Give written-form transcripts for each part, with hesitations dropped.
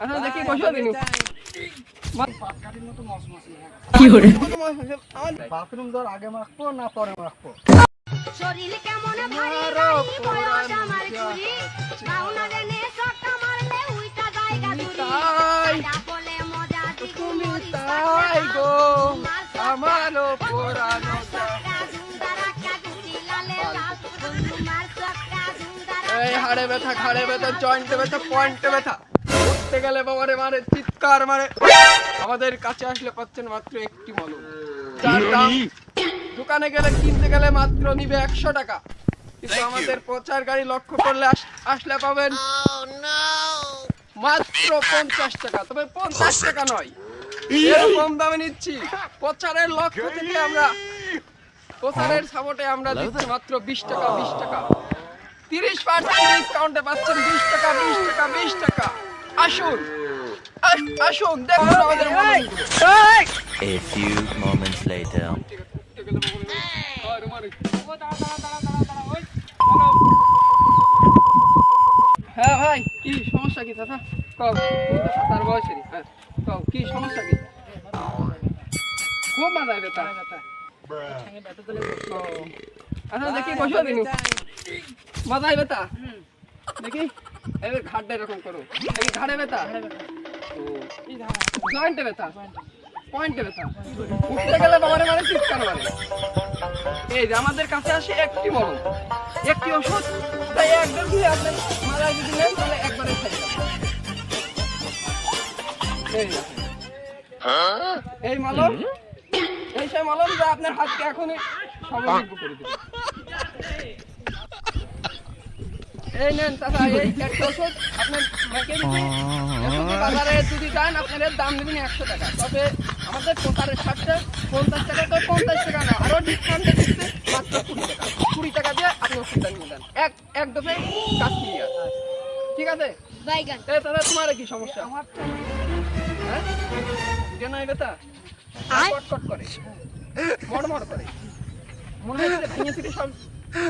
আচ্ছা দেখি বসো দিনু পাটকাঠির মতো মসমসে কি করে বাথরুম দর আগে মাখবো না পরে মাখবো? শরীর কেমন ভারী ভারী বয়স আমার কুড়ি বাউনা দেনে সট্টা মারলে উইটা জায়গা দূরি যা বলে মজা দি তুমি তাই গো আমারও পুরানো এই হাড়ে ব্যথা ঘাড়ে ব্যথা জয়েন্টে ব্যথা পয়েন্টে ব্যথা উঠতে গেলে বাবারে মারে চিৎকার মারে। আমাদের কাছে আসলে পাচ্ছেন মাত্র একটি মলম, যার দাম দোকানে গেলে কিনতে গেলে মাত্র নিবে 100 টাকা, কিন্তু আমাদের প্রচার গাড়ি লক্ষ্য করলে আসলে পাবেন মাত্র 50 টাকা। তবে 50 টাকা নয়, এর কম দামে নিচ্ছি। প্রচারের লক্ষ্য থেকে আমরা প্রচারের সাপোর্টে আমরা দিচ্ছি মাত্র 20 টাকা 20 টাকা 30% ডিসকাউন্টে পাচ্ছেন 20 টাকা 20 টাকা 20 টাকা। আসুন আসুন দেখুন আমাদের মলমগুলো। A few moments later. হ্যাঁ ভাই, কি সমস্যা কি দাদা? কও, তুমি তো 7 বয়সেরই। হ্যাঁ কও, কি সমস্যা কি? খুব মাথায় ব্যথা। আচ্ছা দেখি বসো দিনু মাথায় ব্যথা দেখি, এবার ঘাড়টা এরকম করো, দেখি ঘাড়ে ব্যথা, জয়েন্টে ব্যথা, পয়েন্টে ব্যথা, উঠতে গেলে বাবারে মারে চিৎকার মারে। এই যে আমাদের কাছে আসে একটি মলম, একটি ওষুধ, তাই একবার দিয়ে আপনি মাথায় যদি নেন তাহলে একবারে খাই। এই মলম, এই সেই মলম যা আপনার হাতকে এখনই সবল করে দেবে। এই নেন চাচা, এই একটা ওষুধ আপনার মেখে দিচ্ছি। বাজারে যদি যান আপনার এর দাম নেবেন 100 টাকা, তবে আমাদের প্রচারের সাথে 50 টাকা, তো 50 টাকা না, আরো ডিসকাউন্টে দিচ্ছে মাত্র 20 টাকা। 20 টাকা দিয়ে আপনি ওষুধটা নিয়ে যান, এক ডোজে কাজ ক্লিয়ার। ঠিক আছে বাইগান এই দাদা, তোমার কি সমস্যা? হ্যাঁ এটা নয় ব্যথা, কটকট করে, মড়মড় করে, মনে হচ্ছে ভেঙে থেকে সব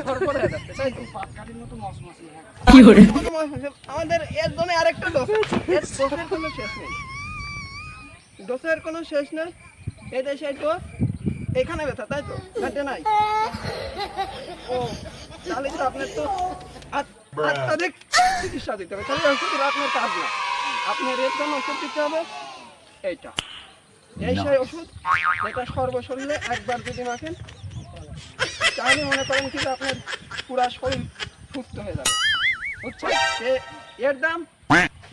ধরপড়ে হয়ে যাচ্ছে, তাই তো? পাটকাঠির মতো মসমসে কি করে আমাদের এর জন্য আরেকটা ডোজ, এর ডোজের কোনো শেষ নেই, ডোজের কোনো শেষ নেই। এই দেশে এই ডোজ, এখানে ব্যথা, তাই তো? ঘাটে নাই। ও তাহলে তো আপনার তো অত্যাধিক চিকিৎসা দিতে হবে, তাহলে ওষুধ আপনার কাজ না। আপনার এর জন্য ওষুধ দিতে হবে এইটা, এই সেই ওষুধ এটা সর্বশরীরে একবার যদি মাখেন তাহলে মনে করেন কি যে আপনার পুরা শরীর সুস্থ হয়ে যাবে, বুঝছেন? এর দাম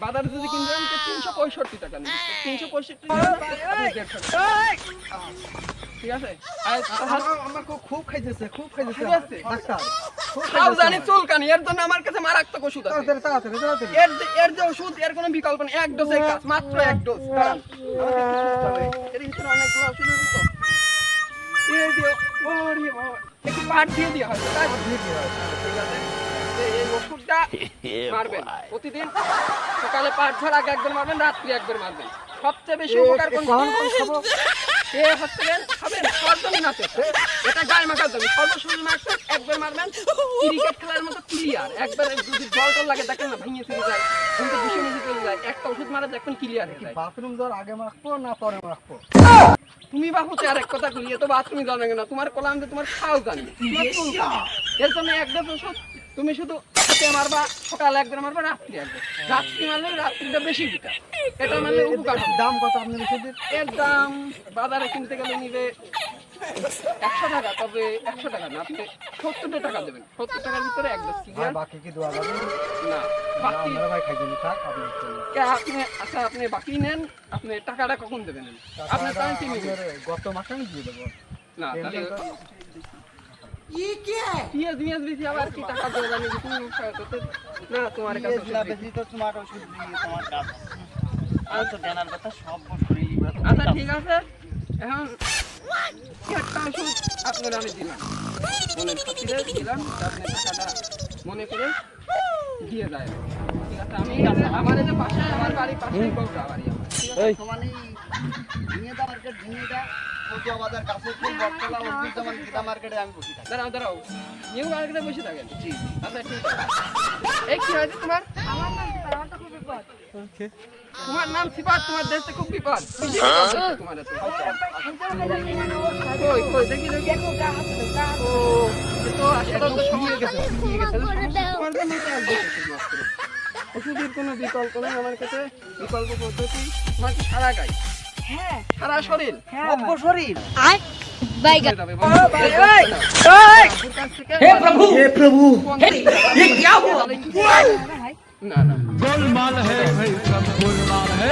বাজারে যদি কিনতে যান তো 365 টাকা নেবে, 365 টাকা আপনি 150 টাকা। ঠিক আছে? আমার খুব খাইতেছে খাইতেছে? ডাক্তার। খাও জানি চুলকানি, এর জন্য আমার কাছে মারাত্মক ওষুধ আছে। তাড়াতাড়ি এর যে ওষুধ, এর কোনো বিকল্প নেই, এক ডোজে কাজ, মাত্র এক ডোজ। দাঁড়ান, আমাকে একটু শুনতে হবে। এর ভিতরে অনেকগুলো ওষুধ আছে তো, এই দিয়ে ওরে বাবা, একটু পাট দিয়ে দেওয়া হয়, তাই তো? ঠিক আছে, এই ওষুধটা মারবেন প্রতিদিন, সকালে পাট ঝাড় আগে একবার মারবেন, রাত্রি একবার মারবেন। সবচেয়ে বেশি উপকার কোন খাবো? খাবেন খাওয়ার জন্য না, এটা গায়ে মাখার জন্য, সর্বশরীর মাখবেন, একবার মারবেন, ক্রিকেট খেলার মতো ক্লিয়ার। একবার যদি জল টল লাগে দেখেন না ভেঙে ফিরে যায়, কিন্তু দুশো মিলি চলে যায়, একটা ওষুধ মারা দেখবেন ক্লিয়ার হয়ে যায়। বাথরুম দর আগে মাখবো না পরে মাখবো? তুমি বাহুতে আর এক কথা করি, তো বাথরুমি জানো না, তোমার কলাম যে তোমার খাও জানি, এর জন্য এক ডোজ ওষুধ তুমি শুধু হাতে মারবা, সকালে একবার মারবা, রাত্রি একবার। রাত্রি মারলে রাত্রিটা বেশি দিতা, এটা মারলে উপকার হবে। দাম কত আপনার ওষুধের? এর দাম বাজারে কিনতে গেলে নিবে 100 টাকা, তবে 100 টাকা না, আপনি 70 টাকা দেবেন। 70 টাকার ভিতরে এক ডোজ ক্লিয়ার। বাকি কি দেওয়া যাবে না বাকি আপনারা ভাই খাইছেন থাক আপনার আপনি, আচ্ছা আপনি বাকি নেন, আপনি টাকাটা কখন দেবেন? আপনার তো আমি চিনি গত মাসে আমি দিয়ে দেবো না, তাহলে পিঁয়াজ বেশি আবার কি টাকা দিয়ে জানি তুমি না, তোমার কাছে তোমার ওষুধ দিয়ে তোমার কাজ সব আচ্ছা ঠিক আছে, এখন একটা ওষুধ আপনার আমি দিলাম, মনের খাতিরে দিলাম, আপনি টাকাটা মনে করে দিয়ে যায়। ঠিক আছে, আমি আমার এই যে পাশে, আমার বাড়ির পাশেই বলতে বাড়ি আমার, ঠিক আছে? সমানে ঝিঙেদা মার্কেট, ঝিঙেদা পটুয়া বাজার কাছে বটতলা ঐতিহ্যমান গীতা মার্কেটে আমি বসি থাকি। দাঁড়াও নিউ মার্কেটে বসে থাকেন? জি। আচ্ছা ঠিক আছে, এই কি হয়েছে তোমার? আমার না, আমার তো খুব বিপদ। তোমার নাম সিফাত, তোমার দেশে খুব বিপদ। তোমার এত। কই কই দেখি দেখি। ও এ তো আসলে তো সঙ্গে গেছে। তোমার জন্য তো আসবে শুধুমাত্র। ওষুধের কোনো বিকল্প নেই আমার কাছে। বিকল্প পদ্ধতি তোমার কি সারা গায়ে? হ্যাঁ সারা শরীর? সর্ব শরীর বাইগান हे प्रभु हे प्रभु ये क्या हुआ ना ना गोलमाल है भाई सब गोलमाल है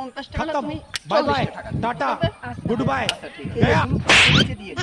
50 টাকা खत्म তুমি bye bye ta-ta goodbye আচ্ছা ঠিক गया আছে দিয়ে